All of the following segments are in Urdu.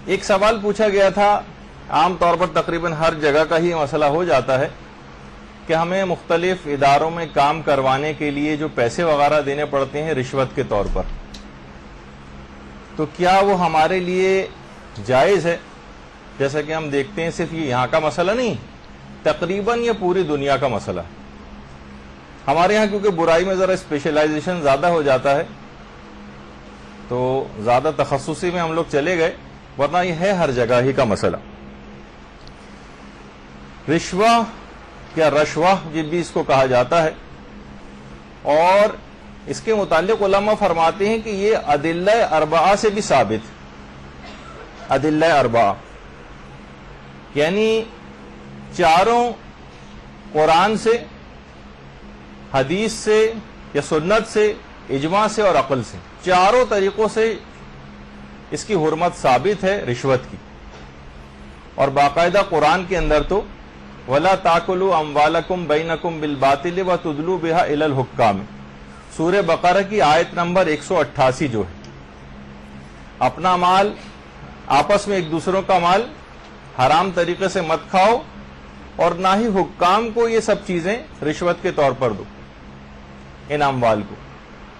ایک سوال پوچھا گیا تھا، عام طور پر تقریباً ہر جگہ کا ہی مسئلہ ہو جاتا ہے کہ ہمیں مختلف اداروں میں کام کروانے کے لیے جو پیسے وغیرہ دینے پڑتے ہیں رشوت کے طور پر، تو کیا وہ ہمارے لیے جائز ہے؟ جیسا کہ ہم دیکھتے ہیں صرف یہ یہاں کا مسئلہ نہیں، تقریباً یہ پوری دنیا کا مسئلہ ہے۔ ہمارے یہاں کیونکہ برائی میں ذرا اسپیشلائزیشن زیادہ ہو جاتا ہے تو زیادہ تخصصی میں ہم لوگ چلے گئے، ورنہ یہ ہے ہر جگہ ہی کا مسئلہ۔ رشوہ یا رشوہ بھی اس کو کہا جاتا ہے، اور اس کے متعلق علماء فرماتے ہیں کہ یہ ادلہ اربعہ سے بھی ثابت، ادلہ اربعہ یعنی چاروں، قرآن سے، حدیث سے یا سنت سے، اجماع سے اور عقل سے، چاروں طریقوں سے اس کی حرمت ثابت ہے رشوت کی۔ اور باقاعدہ قرآن کے اندر تو وَلَا تَأْكُلُوا أَمْوَالَكُمْ بَيْنَكُمْ بِالْبَاطِلِ وَتُدْلُوا بِهَا إِلَى الْحُكَّامِ، سورہ بقرہ کی آیت نمبر 188 جو ہے، اپنا مال، آپس میں ایک دوسروں کا مال حرام طریقے سے مت کھاؤ، اور نہ ہی حکام کو یہ سب چیزیں رشوت کے طور پر دو، ان اموال کو،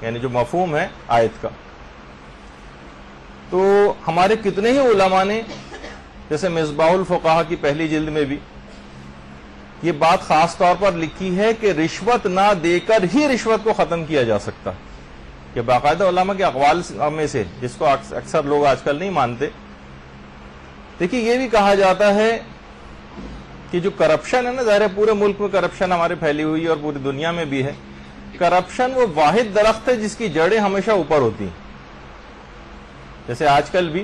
یعنی جو مفہوم ہے آیت کا۔ تو ہمارے کتنے ہی علماء نے، جیسے مصباح الفقہا کی پہلی جلد میں بھی یہ بات خاص طور پر لکھی ہے کہ رشوت نہ دے کر ہی رشوت کو ختم کیا جا سکتا ہے۔ یہ باقاعدہ علماء کے اقوال میں سے، جس کو اکثر لوگ آج کل نہیں مانتے۔ دیکھیے یہ بھی کہا جاتا ہے کہ جو کرپشن ہے نا، ظاہر ہے پورے ملک میں کرپشن ہمارے پھیلی ہوئی ہے اور پوری دنیا میں بھی ہے۔ کرپشن وہ واحد درخت ہے جس کی جڑیں ہمیشہ اوپر ہوتی ہیں۔ جیسے آج کل بھی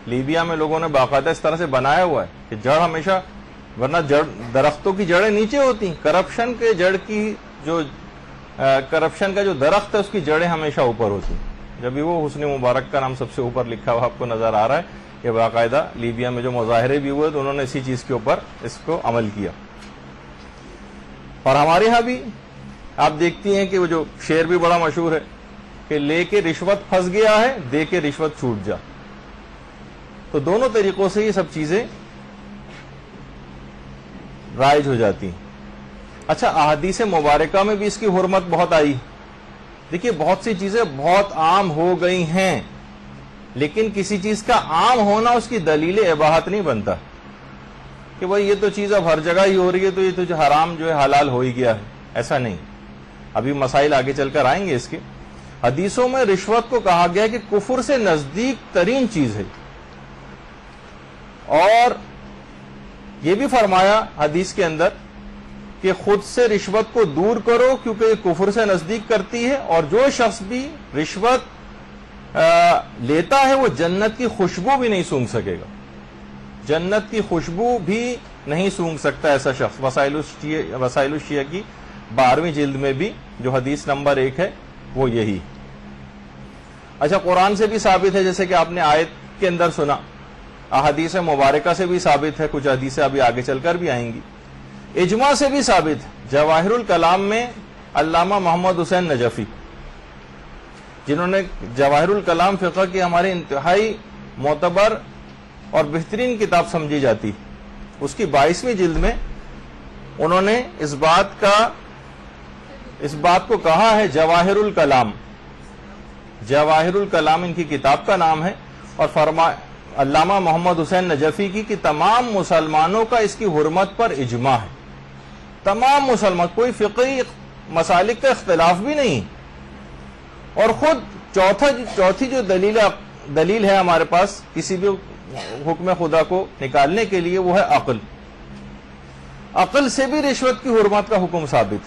لیبیا میں لوگوں نے باقاعدہ اس طرح سے بنایا ہوا ہے کہ جڑ ہمیشہ، ورنہ درختوں کی جڑیں نیچے ہوتی ہیں، کرپشن کے جڑ کی جو کرپشن کا جو درخت ہے اس کی جڑیں ہمیشہ اوپر ہوتی ہیں۔ جب بھی وہ حسنی مبارک کا نام سب سے اوپر لکھا ہوا آپ کو نظر آ رہا ہے، یہ باقاعدہ لیبیا میں جو مظاہرے بھی ہوئے تو انہوں نے اسی چیز کے اوپر اس کو عمل کیا۔ اور ہمارے ہاں بھی آپ دیکھتی ہیں کہ وہ جو شعر بھی بڑا مشہور ہے کہ لے کے رشوت پھنس گیا ہے، دے کے رشوت چھوٹ جا۔ تو دونوں طریقوں سے یہ سب چیزیں رائج ہو جاتی ہیں۔ اچھا، احادیث مبارکہ میں بھی اس کی حرمت بہت آئی۔ دیکھیے بہت سی چیزیں بہت عام ہو گئی ہیں، لیکن کسی چیز کا عام ہونا اس کی دلیل اباحت نہیں بنتا کہ بھائی یہ تو چیز اب ہر جگہ ہی ہو رہی ہے تو یہ تو جو حرام جو ہے حلال ہو ہی گیا ہے، ایسا نہیں۔ ابھی مسائل آگے چل کر آئیں گے اس کے۔ حدیثوں میں رشوت کو کہا گیا کہ کفر سے نزدیک ترین چیز ہے، اور یہ بھی فرمایا حدیث کے اندر کہ خود سے رشوت کو دور کرو کیونکہ یہ کفر سے نزدیک کرتی ہے، اور جو شخص بھی رشوت لیتا ہے وہ جنت کی خوشبو بھی نہیں سونگھ سکے گا، جنت کی خوشبو بھی نہیں سونگھ سکتا ایسا شخص۔ وسائل الشیعہ کی 12ویں جلد میں بھی جو حدیث نمبر 1 ہے وہ یہی۔ اچھا، قرآن سے بھی ثابت ہے، جیسے کہ آپ نے آیت کے اندر سنا، احادیث مبارکہ سے بھی ثابت ہے، کچھ حدیثیں ابھی آگے چل کر بھی آئیں گی، اجماع سے بھی ثابت ہے۔ جواہر الکلام میں علامہ محمد حسین نجفی، جنہوں نے جواہر الکلام فقہ کی ہماری انتہائی معتبر اور بہترین کتاب سمجھی جاتی، اس کی 22ویں جلد میں انہوں نے اس بات کو کہا ہے، جواہر الکلام، جواہر الکلام ان کی کتاب کا نام ہے، اور علامہ محمد حسین نجفی کی کہ تمام مسلمانوں کا اس کی حرمت پر اجماع ہے، تمام مسلمان، کوئی فقہی مسالک کا اختلاف بھی نہیں۔ اور خود چوتھی جو دلیل ہے ہمارے پاس کسی بھی حکم خدا کو نکالنے کے لیے وہ ہے عقل۔ عقل سے بھی رشوت کی حرمت کا حکم ثابت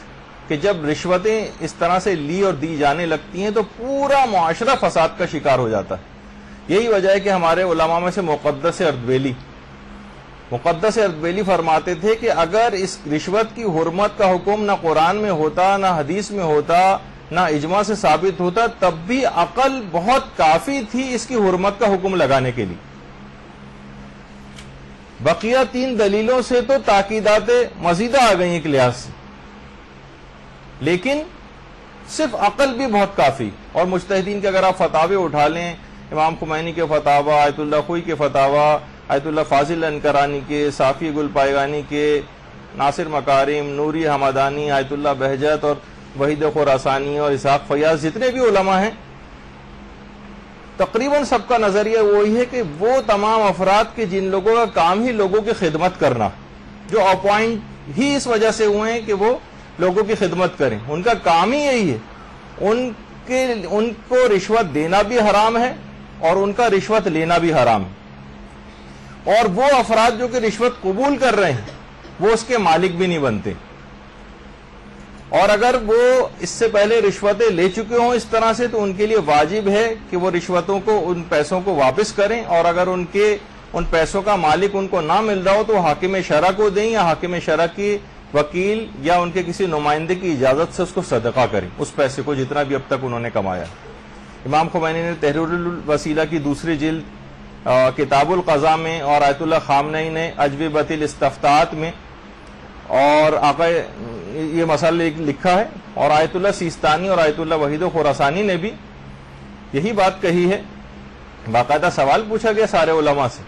کہ جب رشوتیں اس طرح سے لی اور دی جانے لگتی ہیں تو پورا معاشرہ فساد کا شکار ہو جاتا ہے۔ یہی وجہ ہے کہ ہمارے علماء میں سے مقدس اردبیلی فرماتے تھے کہ اگر اس رشوت کی حرمت کا حکم نہ قرآن میں ہوتا، نہ حدیث میں ہوتا، نہ اجماع سے ثابت ہوتا، تب بھی عقل بہت کافی تھی اس کی حرمت کا حکم لگانے کے لیے۔ بقیہ 3 دلیلوں سے تو تاکیدات مزیدہ آ گئی ایک لحاظ سے، لیکن صرف عقل بھی بہت کافی۔ اور مجتہدین کے اگر آپ فتاوے اٹھا لیں امام خمینی کے فتاوی، آیت اللہ خوئی کے فتاوی، آیت اللہ فاضل انکرانی کے، صافی گل پائگانی کے، ناصر مکارم، نوری حمدانی، آیت اللہ بہجت اور وحید خراسانی اور اسحاق فیاض، جتنے بھی علماء ہیں تقریباً سب کا نظریہ وہی ہے کہ وہ تمام افراد کے جن لوگوں کا کام ہی لوگوں کی خدمت کرنا، جو اپوائنٹ ہی اس وجہ سے ہوئے ہیں کہ وہ لوگوں کی خدمت کریں، ان کا کام ہی یہی ہے، ان کو رشوت دینا بھی حرام ہے اور ان کا رشوت لینا بھی حرام ہے، اور وہ افراد جو کہ رشوت قبول کر رہے ہیں وہ اس کے مالک بھی نہیں بنتے، اور اگر وہ اس سے پہلے رشوتیں لے چکے ہوں اس طرح سے تو ان کے لیے واجب ہے کہ وہ رشوتوں کو، ان پیسوں کو واپس کریں، اور اگر ان پیسوں کا مالک ان کو نہ مل رہا ہو تو حاکم شرع کو دیں، یا حاکم شرع کی وکیل یا ان کے کسی نمائندے کی اجازت سے اس کو صدقہ کریں، اس پیسے کو جتنا بھی اب تک انہوں نے کمایا۔ امام خمینی نے تحریر الوسیلہ کی دوسری جلد کتاب القضاء میں، اور آیت اللہ خامنئی نے اجوبۃ الاستفتاءات میں اور آقا یہ مسئلہ لکھا ہے، اور آیت اللہ سیستانی اور آیت اللہ وحید خراسانی نے بھی یہی بات کہی ہے۔ باقاعدہ سوال پوچھا گیا سارے علماء سے،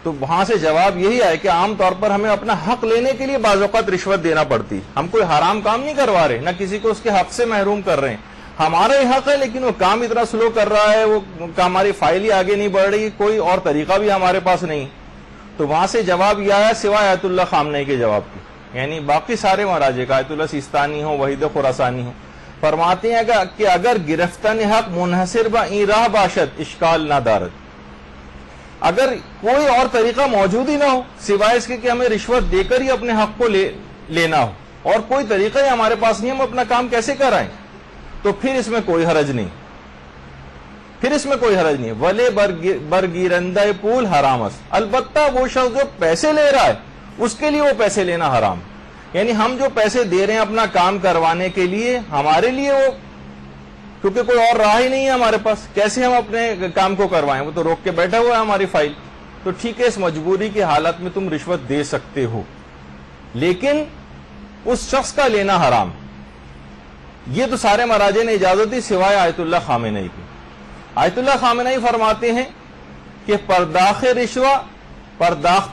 تو وہاں سے جواب یہی آئے کہ عام طور پر ہمیں اپنا حق لینے کے لیے بعض اوقات رشوت دینا پڑتی، ہم کوئی حرام کام نہیں کروا رہے، نہ کسی کو اس کے حق سے محروم کر رہے ہیں، ہمارا ہی حق ہے لیکن وہ کام اتنا سلو کر رہا ہے، وہ ہماری فائل ہی آگے نہیں بڑھ رہی، کوئی اور طریقہ بھی ہمارے پاس نہیں، تو وہاں سے جواب یہ آیا سوائے آیت اللہ خامنئی کے جواب کی، یعنی باقی سارے مراجع کا، آیت اللہ سیستانی ہو، وحید خراسانی ہو، فرماتے ہیں کہ اگر گرفتن حق منحصر با این راہ باشد اشکال نہ دارد، اگر کوئی اور طریقہ موجود ہی نہ ہو سوائے اس کے کہ ہمیں رشوت دے کر ہی اپنے حق کو لینا ہو، اور کوئی طریقہ ہی ہمارے پاس نہیں، ہم اپنا کام کیسے کرائیں، تو پھر اس میں کوئی حرج نہیں، ولے برگیرندہ پول حرام است، البتہ وہ شخص جو پیسے لے رہا ہے اس کے لیے وہ پیسے لینا حرام، یعنی ہم جو پیسے دے رہے ہیں اپنا کام کروانے کے لیے، ہمارے لیے وہ، کیونکہ کوئی اور راہ ہی نہیں ہے ہمارے پاس، کیسے ہم اپنے کام کو کروائیں، وہ تو روک کے بیٹھا ہوا ہے ہماری فائل، تو ٹھیک ہے اس مجبوری کی حالت میں تم رشوت دے سکتے ہو، لیکن اس شخص کا لینا حرام۔ یہ تو سارے مراجع نے اجازت دی سوائے آیت اللہ خامنئی کی۔ آیت اللہ خامنئی فرماتے ہیں کہ پرداخت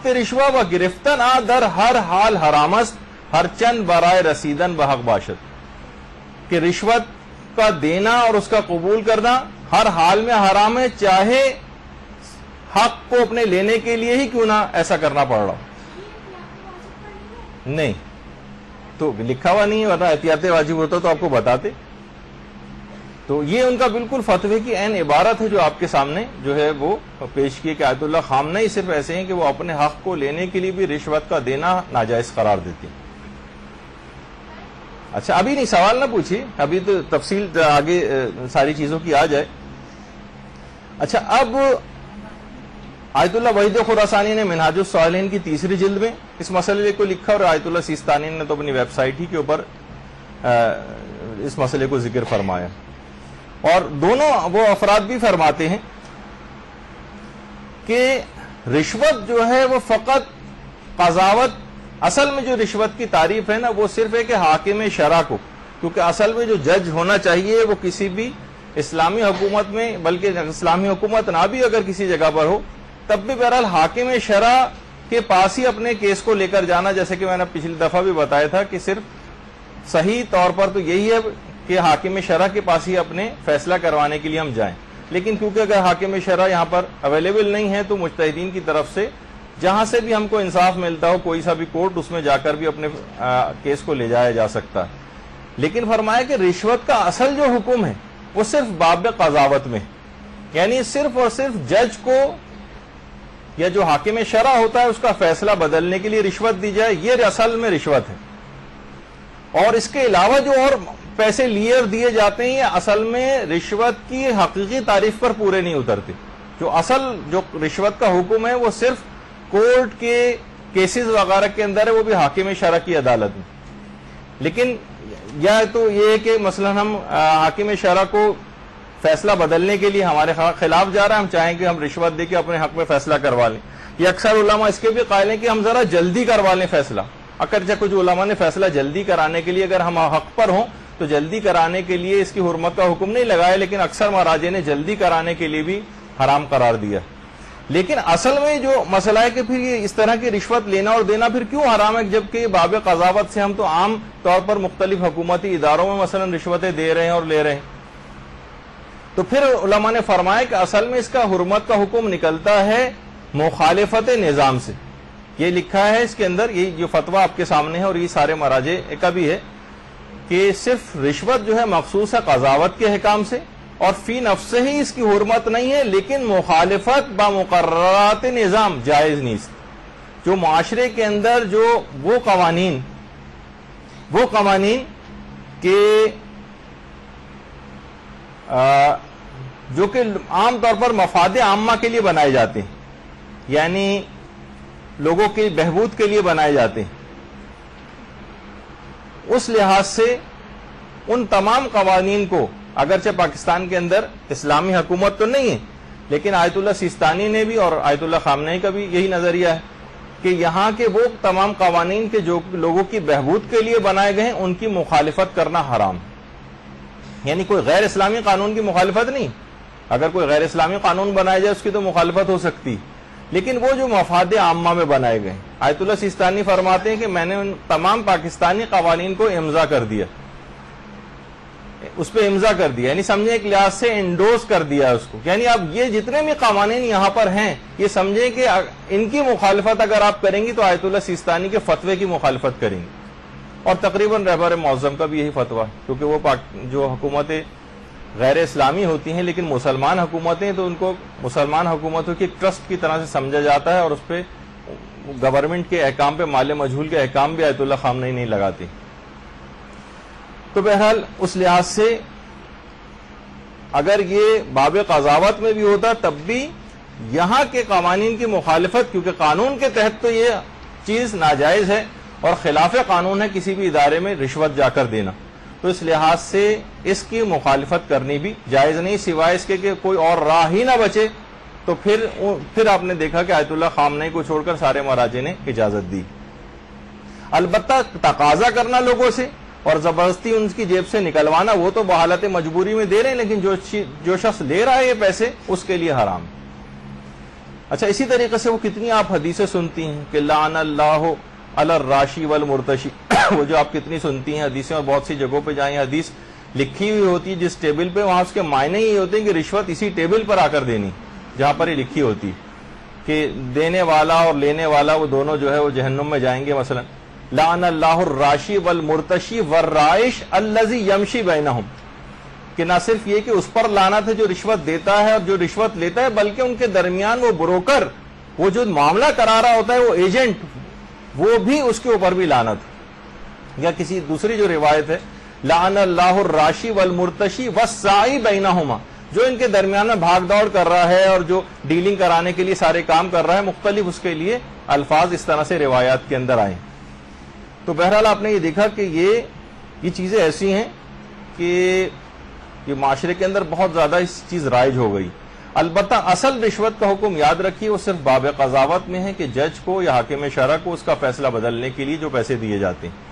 رشوہ و گرفتن در ہر حال حرام است، ہر چند برائے رسیدن بحق باشد، کہ رشوت کا دینا اور اس کا قبول کرنا ہر حال میں حرام ہے، چاہے حق کو اپنے لینے کے لیے ہی کیوں نہ ایسا کرنا پڑ رہا نہیں، تو لکھا ہوا نہیں، ورنہ احتیاط واجب ہوتا تو آپ کو بتاتے۔ تو یہ ان کا بالکل فتوے کی عین عبارت ہے جو آپ کے سامنے جو ہے وہ پیش کی کہ آیت اللہ خامنئی صرف ایسے ہیں کہ وہ اپنے حق کو لینے کے لیے بھی رشوت کا دینا ناجائز قرار دیتے ہیں۔ اچھا ابھی نہیں، سوال نہ پوچھیے، ابھی تو تفصیل آگے ساری چیزوں کی آ جائے۔ اچھا اب آیت اللہ وحید خراسانی نے منہاج الصالحین کی تیسری جلد میں اس مسئلے کو لکھا، اور آیت اللہ سیستانی نے تو اپنی ویب سائٹ ہی کے اوپر اس مسئلے کو ذکر فرمایا، اور دونوں وہ افراد بھی فرماتے ہیں کہ رشوت جو ہے وہ فقط قضاوت، اصل میں جو رشوت کی تعریف ہے نا وہ صرف ہے کہ حاکم شرع کو، کیونکہ اصل میں جو جج ہونا چاہیے وہ کسی بھی اسلامی حکومت میں، بلکہ اسلامی حکومت نہ بھی اگر کسی جگہ پر ہو تب بھی بہرحال حاکم شرع کے پاس ہی اپنے کیس کو لے کر جانا، جیسے کہ میں نے پچھلی دفعہ بھی بتایا تھا کہ صرف صحیح طور پر تو یہی ہے کہ حاکم شرع کے پاس ہی اپنے فیصلہ کروانے کے لیے ہم جائیں، لیکن کیونکہ اگر حاکم شرع یہاں پر اویلیبل نہیں ہے تو مجتہدین کی طرف سے جہاں سے بھی ہم کو انصاف ملتا ہو، کوئی سا بھی کورٹ، اس میں جا کر بھی اپنے کیس کو لے جایا جا سکتا ہے۔ لیکن فرمایا کہ رشوت کا اصل جو حکم ہے وہ صرف باب قضاوت میں، یعنی صرف اور صرف جج کو یا جو حاکم شرع ہوتا ہے اس کا فیصلہ بدلنے کے لیے رشوت دی جائے، یہ اصل میں رشوت ہے، اور اس کے علاوہ جو اور پیسے لیے اور دیے جاتے ہیں یہ اصل میں رشوت کی حقیقی تعریف پر پورے نہیں اترتے۔ جو اصل جو رشوت کا حکم ہے وہ صرف کورٹ کے کیسز وغیرہ کے اندر ہے، وہ بھی حاکم شرع کی عدالت میں، لیکن یا تو یہ ہے کہ مثلا ہم حاکم شرع کو فیصلہ بدلنے کے لیے ہمارے خلاف جا رہا ہے، ہم چاہیں کہ ہم رشوت دے کے اپنے حق میں فیصلہ کروا لیں، یہ اکثر علماء اس کے بھی قائل ہیں کہ ہم ذرا جلدی کروا لیں فیصلہ، اگرچہ کچھ علماء نے فیصلہ جلدی کرانے کے لیے اگر ہم حق پر ہوں تو جلدی کرانے کے لیے اس کی حرمت کا حکم نہیں لگایا، لیکن اکثر مراجع نے جلدی کرانے کے لیے بھی حرام قرار دیا۔ لیکن اصل میں جو مسئلہ ہے کہ پھر یہ اس طرح کی رشوت لینا اور دینا پھر کیوں حرام ہے، جبکہ باب قضاوت سے ہم تو عام طور پر مختلف حکومتی اداروں میں مثلا رشوتیں دے رہے ہیں اور لے رہے ہیں۔ تو پھر علماء نے فرمایا کہ اصل میں اس کا حرمت کا حکم نکلتا ہے مخالفت نظام سے۔ یہ لکھا ہے اس کے اندر، یہ جو فتویٰ آپ کے سامنے ہے اور یہ سارے مراجع کا بھی ہے، کہ صرف رشوت جو ہے مخصوص ہے قضاوت کے احکام سے، اور فی نفس ہی اس کی حرمت نہیں ہے، لیکن مخالفت با مقررات نظام جائز نہیں۔ جو معاشرے کے اندر جو وہ قوانین کہ جو کہ عام طور پر مفاد عامہ کے لیے بنائے جاتے ہیں، یعنی لوگوں کی بہبود کے لیے بنائے جاتے ہیں، اس لحاظ سے ان تمام قوانین کو، اگرچہ پاکستان کے اندر اسلامی حکومت تو نہیں ہے، لیکن آیت اللہ سیستانی نے بھی اور آیت اللہ خامنہئی کا بھی یہی نظریہ ہے کہ یہاں کے وہ تمام قوانین کے جو لوگوں کی بہبود کے لیے بنائے گئے ہیں ان کی مخالفت کرنا حرام، یعنی کوئی غیر اسلامی قانون کی مخالفت نہیں۔ اگر کوئی غیر اسلامی قانون بنایا جائے اس کی تو مخالفت ہو سکتی، لیکن وہ جو مفاد عامہ میں بنائے گئے، آیت اللہ سیستانی فرماتے ہیں کہ میں نے ان تمام پاکستانی قوانین کو امضا کر دیا، اس پہ امضا کر دیا، یعنی سمجھیں ایک لحاظ سے انڈوز کر دیا اس کو، یعنی اب یہ جتنے بھی قوانین یہاں پر ہیں یہ سمجھیں کہ ان کی مخالفت اگر آپ کریں گی تو آیت اللہ سیستانی کے فتوے کی مخالفت کریں گی۔ اور تقریباً رہبر معظم کا بھی یہی فتویٰ، کیونکہ وہ جو حکومتیں غیر اسلامی ہوتی ہیں لیکن مسلمان حکومتیں، تو ان کو مسلمان حکومتوں کی ٹرسٹ کی طرح سے سمجھا جاتا ہے، اور اس پہ گورنمنٹ کے احکام پہ مال مجہول کے احکام بھی آیت اللہ خامنہئی نہیں لگاتی۔ تو بہرحال اس لحاظ سے اگر یہ باب قضاوت میں بھی ہوتا تب بھی یہاں کے قوانین کی مخالفت، کیونکہ قانون کے تحت تو یہ چیز ناجائز ہے اور خلاف قانون ہے کسی بھی ادارے میں رشوت جا کر دینا، تو اس لحاظ سے اس کی مخالفت کرنی بھی جائز نہیں، سوائے اس کے کہ کوئی اور راہ ہی نہ بچے، تو پھر آپ نے دیکھا کہ آیت اللہ خامنہئی کو چھوڑ کر سارے مراجع نے اجازت دی۔ البتہ تقاضا کرنا لوگوں سے اور زبردستی ان کی جیب سے نکلوانا، وہ تو بحالت مجبوری میں دے رہے ہیں، لیکن جو شخص لے رہا ہے یہ پیسے اس کے لیے حرام۔ اچھا، اسی طریقے سے وہ کتنی آپ حدیثیں سنتی ہیں کہ لعن اللہ علی الراشی والمرتشی، وہ جو آپ کتنی سنتی ہیں حدیثیں، اور بہت سی جگہوں پہ جائیں حدیث لکھی ہوئی ہوتی ہے جس ٹیبل پہ، وہاں اس کے معنی یہ ہوتے ہیں کہ رشوت اسی ٹیبل پر آ کر دینی جہاں پر یہ لکھی ہوتی کہ دینے والا اور لینے والا وہ دونوں جو ہے وہ جہنم میں جائیں گے۔ مثلا لعن اللہ الراشی والمرتشی والرائش الذی یمشی بینہم، کہ نہ صرف یہ کہ اس پر لعنت ہے جو رشوت دیتا ہے اور جو رشوت لیتا ہے، بلکہ ان کے درمیان وہ بروکر، وہ جو معاملہ کرا رہا ہوتا ہے، وہ ایجنٹ، وہ بھی اس کے اوپر بھی لعنت۔ یا کسی دوسری جو روایت ہے لعن اللہ الراشی والمرتشی والساعی بینہما، جو ان کے درمیان میں بھاگ دوڑ کر رہا ہے اور جو ڈیلنگ کرانے کے لیے سارے کام کر رہا ہے، مختلف اس کے لیے الفاظ اس طرح سے روایات کے اندر آئے۔ تو بہرحال آپ نے یہ دیکھا کہ یہ چیزیں ایسی ہیں کہ یہ معاشرے کے اندر بہت زیادہ اس چیز رائج ہو گئی۔ البتہ اصل رشوت کا حکم یاد رکھیے وہ صرف باب قضاوت میں ہے کہ جج کو یا حاکم شرع کو اس کا فیصلہ بدلنے کے لیے جو پیسے دیے جاتے ہیں۔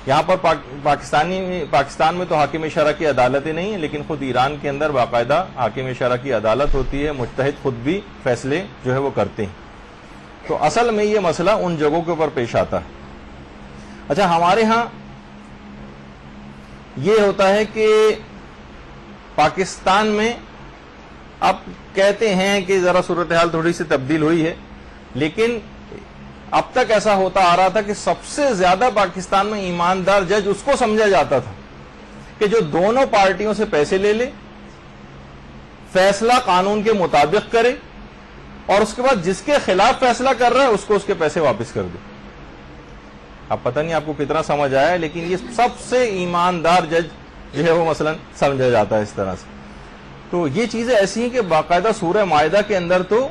یہاں پر پاکستان میں تو حاکم شرع کی عدالتیں نہیں ہیں، لیکن خود ایران کے اندر باقاعدہ حاکم شرع کی عدالت ہوتی ہے، مجتہد خود بھی فیصلے جو ہے وہ کرتے ہیں۔ تو اصل میں یہ مسئلہ ان جگہوں کے اوپر پیش آتا ہے۔ اچھا، ہمارے ہاں یہ ہوتا ہے کہ پاکستان میں اب کہتے ہیں کہ ذرا صورتحال تھوڑی سی تبدیل ہوئی ہے، لیکن اب تک ایسا ہوتا آ رہا تھا کہ سب سے زیادہ پاکستان میں ایماندار جج اس کو سمجھا جاتا تھا کہ جو دونوں پارٹیوں سے پیسے لے لے، فیصلہ قانون کے مطابق کرے، اور اس کے بعد جس کے خلاف فیصلہ کر رہا ہے اس کو اس کے پیسے واپس کر دے۔ اب پتہ نہیں آپ کو کتنا سمجھ آیا ہے، لیکن یہ سب سے ایماندار جج جو ہے وہ مثلا سمجھا جاتا ہے اس طرح سے۔ تو یہ چیزیں ایسی ہیں کہ باقاعدہ سورہ مائدہ کے اندر تو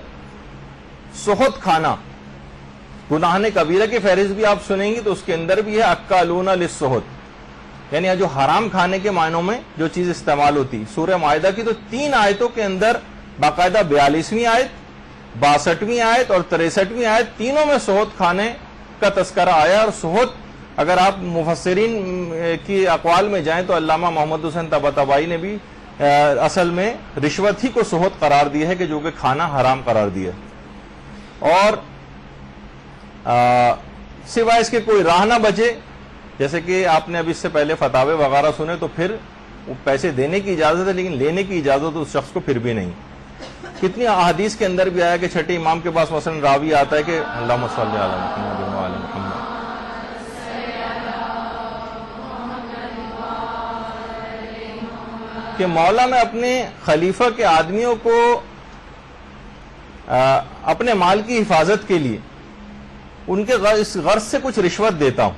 سحت کھانا، گناہ کبیرہ کی فہرست بھی آپ سنیں گی تو اس کے اندر بھی ہے اکالون للسحت، یعنی جو حرام کھانے کے معنوں میں جو چیز استعمال ہوتی۔ سورہ مائدہ کی تو 3 آیتوں کے اندر باقاعدہ 42ویں آیت، 62ویں آیت اور 63ویں آیت، تینوں میں سحت کھانے کا تذکرہ آیا، اور سحت اگر آپ مفسرین کی اقوال میں جائیں تو علامہ محمد حسین طباطبائی نے بھی اصل میں رشوت ہی کو سہوت قرار دی ہے کہ جو کہ کھانا حرام قرار دیا، اور سوائے اس کے کوئی راہ نہ بچے، جیسے کہ آپ نے ابھی اس سے پہلے فتاوے وغیرہ سنے، تو پھر پیسے دینے کی اجازت ہے لیکن لینے کی اجازت اس شخص کو پھر بھی نہیں۔ کتنی احادیث کے اندر بھی آیا کہ چھٹے امام کے پاس مثلا راوی آتا ہے کہ اللہم صلی علی محمد و علی محمد، کہ مولا میں اپنے خلیفہ کے آدمیوں کو اپنے مال کی حفاظت کے لیے ان کے اس غرض سے کچھ رشوت دیتا ہوں،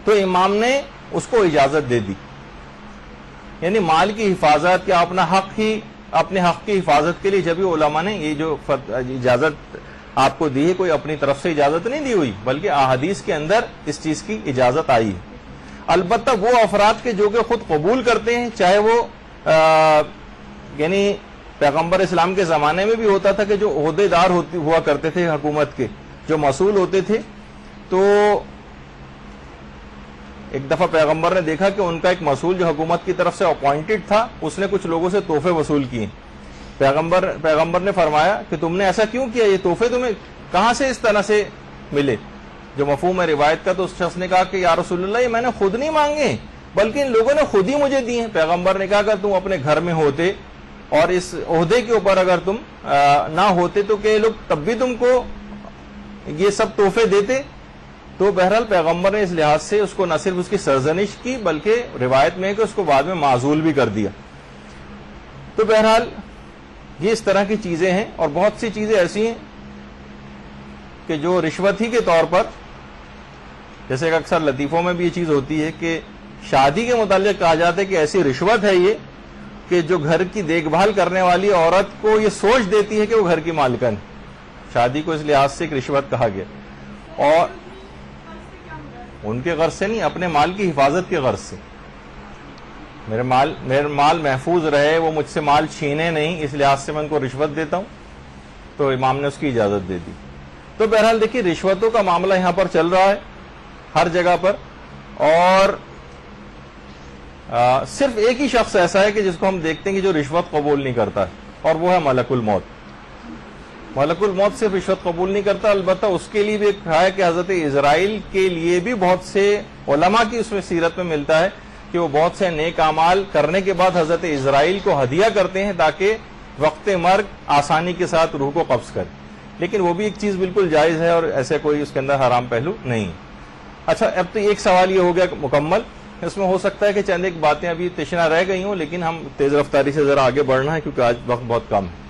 تو امام نے اس کو اجازت دے دی، یعنی مال کی حفاظت یا اپنے حق کی حفاظت کے لیے جب بھی علماء نے یہ جو اجازت آپ کو دی ہے، کوئی اپنی طرف سے اجازت نہیں دی ہوئی بلکہ احادیث کے اندر اس چیز کی اجازت آئی ہے۔ البتہ وہ افراد کے جو کہ خود قبول کرتے ہیں، چاہے وہ یعنی پیغمبر اسلام کے زمانے میں بھی ہوتا تھا کہ جو عہدے دار ہوا کرتے تھے حکومت کے، جو مسئول ہوتے تھے، تو ایک دفعہ پیغمبر نے دیکھا کہ ان کا ایک مسئول جو حکومت کی طرف سے اپوائنٹڈ تھا، اس نے کچھ لوگوں سے تحفے وصول کیے۔ پیغمبر نے فرمایا کہ تم نے ایسا کیوں کیا، یہ تحفے تمہیں کہاں سے اس طرح سے ملے؟ جو مفہوم ہے روایت کا، تو اس شخص نے کہا کہ یا رسول اللہ، یہ میں نے خود نہیں مانگے بلکہ ان لوگوں نے خود ہی مجھے دی ہیں۔ پیغمبر نے کہا اگر تم اپنے گھر میں ہوتے اور اس عہدے کے اوپر اگر تم نہ ہوتے تو کہ لوگ تب بھی تم کو یہ سب تحفے دیتے؟ تو بہرحال پیغمبر نے اس لحاظ سے اس کو نہ صرف اس کی سرزنش کی بلکہ روایت میں ہے کہ اس کو بعد میں معزول بھی کر دیا۔ تو بہرحال یہ اس طرح کی چیزیں ہیں، اور بہت سی چیزیں ایسی ہیں کہ جو رشوت ہی کے طور پر، جیسے کہ اکثر لطیفوں میں بھی یہ چیز ہوتی ہے کہ شادی کے متعلق کہا جاتا ہے کہ ایسی رشوت ہے یہ کہ جو گھر کی دیکھ بھال کرنے والی عورت کو یہ سوچ دیتی ہے کہ وہ گھر کی مالکن، شادی کو اس لحاظ سے ایک رشوت کہا گیا، اور ان کے غرض سے نہیں، اپنے مال کی حفاظت کے غرض سے، میرا مال محفوظ رہے، وہ مجھ سے مال چھینے نہیں، اس لحاظ سے میں ان کو رشوت دیتا ہوں، تو امام نے اس کی اجازت دے دی۔ تو بہرحال دیکھیے رشوتوں کا معاملہ یہاں پر چل رہا ہے ہر جگہ پر، اور صرف ایک ہی شخص ایسا ہے کہ جس کو ہم دیکھتے ہیں کہ جو رشوت قبول نہیں کرتا ہے، اور وہ ہے ملک الموت۔ ملک الموت صرف رشوت قبول نہیں کرتا، البتہ اس کے لیے بھی ایک ہے کہ حضرت اسرائیل کے لیے بھی بہت سے علماء کی اس میں سیرت میں ملتا ہے کہ وہ بہت سے نیک اعمال کرنے کے بعد حضرت اسرائیل کو ہدیہ کرتے ہیں تاکہ وقت مرگ آسانی کے ساتھ روح کو قبض کرے، لیکن وہ بھی ایک چیز بالکل جائز ہے اور ایسے کوئی اس کے اندر حرام پہلو نہیں۔ اچھا، اب تو ایک سوال یہ ہو گیا مکمل، اس میں ہو سکتا ہے کہ چند ایک باتیں ابھی تشنا رہ گئی ہوں، لیکن ہم تیز رفتاری سے ذرا آگے بڑھنا ہے کیونکہ آج وقت بہت کم ہے۔